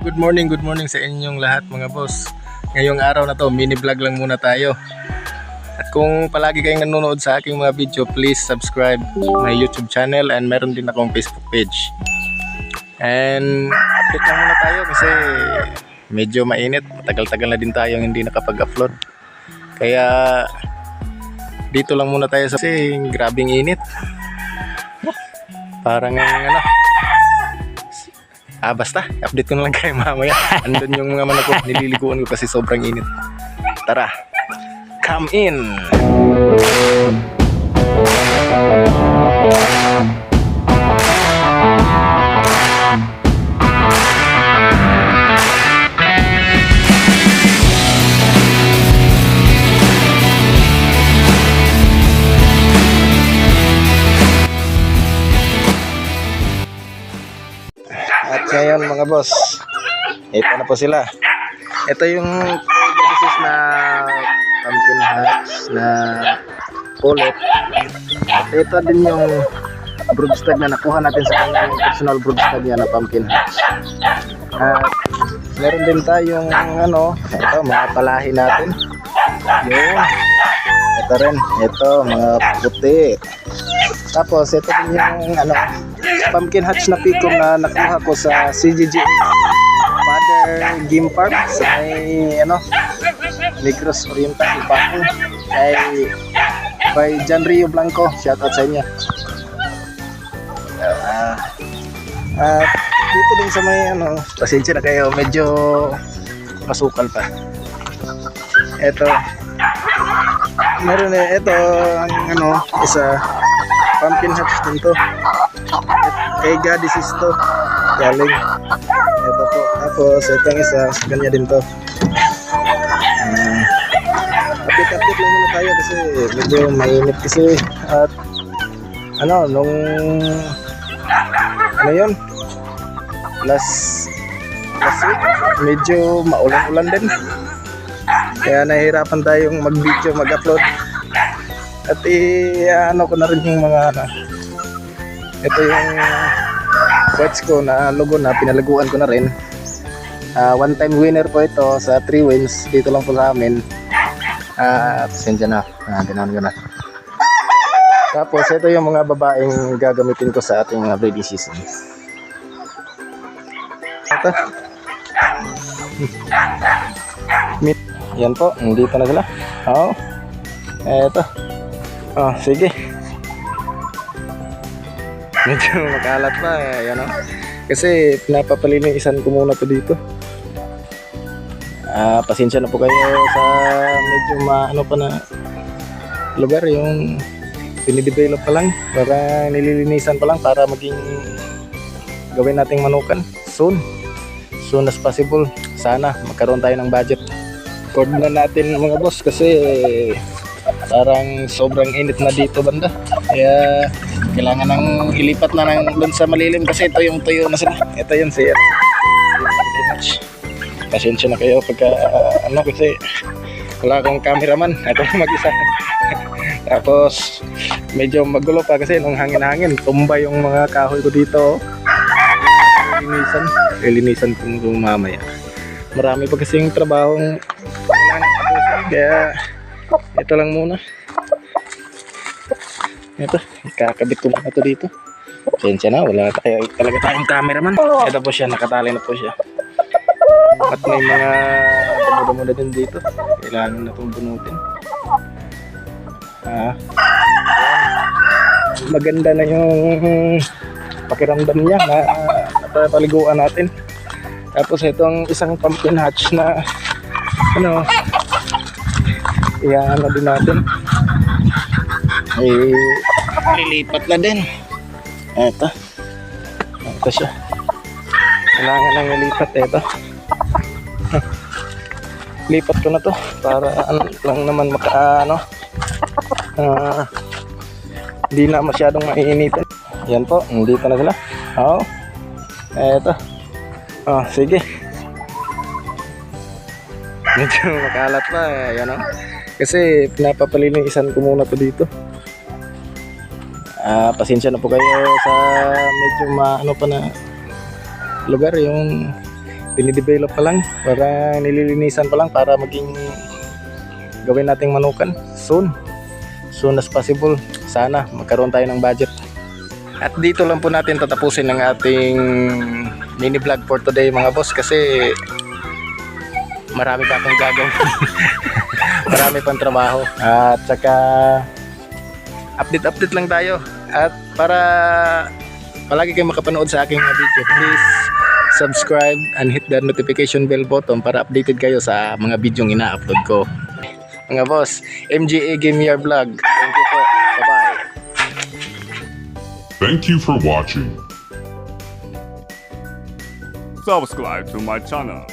Good morning sa inyong lahat mga boss. Ngayong araw na to, mini vlog lang muna tayo. At kung palagi kayong nanonood sa aking mga video, please subscribe my YouTube channel and meron din akong Facebook page. And update lang muna tayo kasi medyo mainit. Matagal-tagal na din tayong hindi nakapag-upload. Kaya dito lang muna tayo kasi grabing init. Parang basta, update ko na lang kayo mamaya. Andun yung mga manok ko, nililiguan ko kasi sobrang init. Tara, come in! At ngayon mga boss, ito na po sila. Ito yung genesis na pumpkin hatch na pullet. At ito din yung broodstag na nakuha natin sa kanyang personal broodstag niya na pumpkin hatch. At meron din tayong ito mga palahi natin. Yun. Ito rin, ito mga puti. Tapos ito din yung pumpkin hatch na pico na nakuha ko sa CGG Mother Game Park sa may Negros Oriental Ipaco by John Rio Blanco. Shout out sa inyo. At dito din sa may pasensya na kayo, medyo masukal pa. Ito meron ito ang isa pumpkin hatch din to. Kay Gadis to galing. Ito po. Tapos itong isa sa kanya din to. Update lang muna tayo kasi medyo mainit kasi. At nung yun, last week medyo maulan-ulan din. Kaya nahihirapan tayong mag-video, mag-upload. At ko na rin yung mga ito yung whites ko na logo na pinalaguan ko na rin. One time winner po ito sa 3 wins dito lang po sa amin. Pasensya na, ganahan ko na. Tapos ito yung mga babaeng gagamitin ko sa ating breeding season. Ito yan po, dito na sila. Eto. Sige. Medyo makalat pa kasi pinapapalinisan ko muna to dito. Pasensya na po kayo sa medyo pa na lugar, yung pinidevelop pa lang, para nililinisan pa lang para maging gawin nating manukan soon as possible. Sana magkaroon tayo ng budget. Record na natin mga boss kasi parang sobrang init na dito banda. Kaya kailangan nang ilipat na doon sa malilim kasi ito yung tuyo na sila. Ito yun siya. Pasensya na kayo pagka kasi wala akong cameraman. Ito mag-isa. Tapos medyo magulo pa kasi nung hangin-hangin tumba yung mga kahoy ko dito. Lilinisan ko mamaya. Marami pa kasing trabahong kailangan tapusin, kaya ito lang muna. Ito, kakabit ko muna ito dito. Pasensya na, wala talaga tayong cameraman. Ito po siya, nakatali na po siya. At may mga damo-damo na din dito. Kailangan na itong bunutin. Maganda na yung pakiramdam niya na napaliguan natin. Tapos itong isang pumpkin hatch na din natin. Lilipat na din. Ito siya. Kailangan nang ilipat. Ito lipat ko na to para lang naman hindi na masyadong maiinitin. Yan po, dito na sila. Ito. Sige. Medyo makalat pa kasi pinapapalinisan ko muna to dito. Pasensya na po kayo sa medyo pa na lugar, yung Dinidevelop pa lang, para nililinisan pa lang para maging gawin nating manukan soon as possible. Sana magkaroon tayo ng budget. At dito lang po natin tatapusin ang ating mini vlog for today mga boss, kasi marami pa akong gagawin. Marami pang trabaho, at saka update lang tayo. At para palagi kayong makapanood sa aking mga video, please subscribe and hit the notification bell button para updated kayo sa mga video ina-upload ko. Mga boss, MGA Game Year Vlog. Thank you po. Bye-bye. Thank you for watching. Subscribe to my channel.